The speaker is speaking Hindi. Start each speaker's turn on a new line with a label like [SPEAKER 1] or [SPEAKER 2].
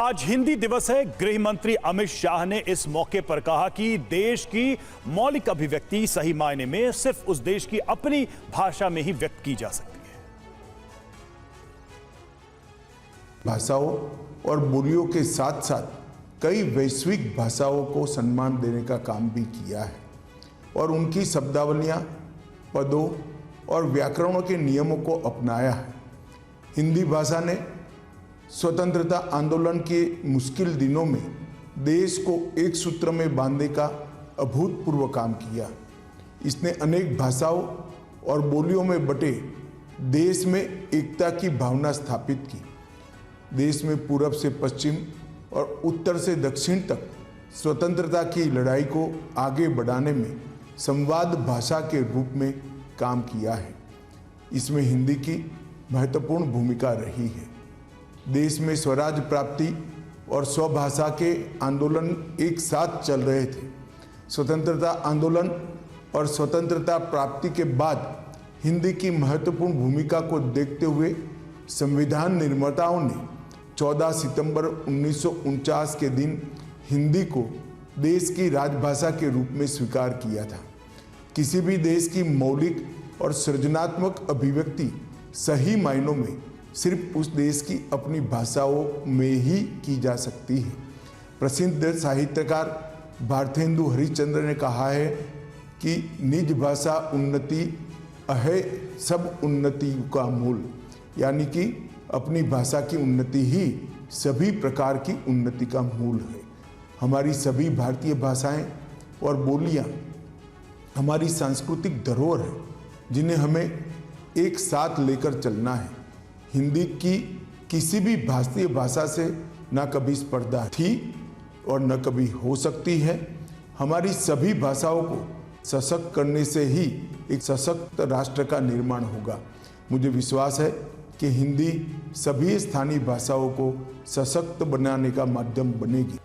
[SPEAKER 1] आज हिंदी दिवस है। गृह मंत्री अमित शाह ने इस मौके पर कहा कि देश की मौलिक अभिव्यक्ति सही मायने में सिर्फ उस देश की अपनी भाषा में ही व्यक्त की जा सकती है।
[SPEAKER 2] भाषाओं और बोलियों के साथ साथ कई वैश्विक भाषाओं को सम्मान देने का काम भी किया है और उनकी शब्दावलियां, पदों और व्याकरणों के नियमों को अपनाया है। हिंदी भाषा ने स्वतंत्रता आंदोलन के मुश्किल दिनों में देश को एक सूत्र में बांधने का अभूतपूर्व काम किया। इसने अनेक भाषाओं और बोलियों में बटे देश में एकता की भावना स्थापित की। देश में पूरब से पश्चिम और उत्तर से दक्षिण तक स्वतंत्रता की लड़ाई को आगे बढ़ाने में संवाद भाषा के रूप में काम किया है। इसमें हिंदी की महत्वपूर्ण भूमिका रही है। देश में स्वराज प्राप्ति और स्वभाषा के आंदोलन एक साथ चल रहे थे। स्वतंत्रता आंदोलन और स्वतंत्रता प्राप्ति के बाद हिंदी की महत्वपूर्ण भूमिका को देखते हुए संविधान निर्माताओं ने 14 सितंबर 1949 के दिन हिंदी को देश की राजभाषा के रूप में स्वीकार किया था। किसी भी देश की मौलिक और सृजनात्मक अभिव्यक्ति सही मायनों में सिर्फ उस देश की अपनी भाषाओं में ही की जा सकती है। प्रसिद्ध साहित्यकार भारतेंदु हरिश्चंद्र ने कहा है कि निज भाषा उन्नति अहे सब उन्नति का मूल, यानी कि अपनी भाषा की उन्नति ही सभी प्रकार की उन्नति का मूल है। हमारी सभी भारतीय भाषाएं और बोलियां हमारी सांस्कृतिक धरोहर है, जिन्हें हमें एक साथ लेकर चलना है। हिंदी की किसी भी भारतीय भाषा से न कभी स्पर्धा थी और न कभी हो सकती है। हमारी सभी भाषाओं को सशक्त करने से ही एक सशक्त राष्ट्र का निर्माण होगा। मुझे विश्वास है कि हिंदी सभी स्थानीय भाषाओं को सशक्त बनाने का माध्यम बनेगी।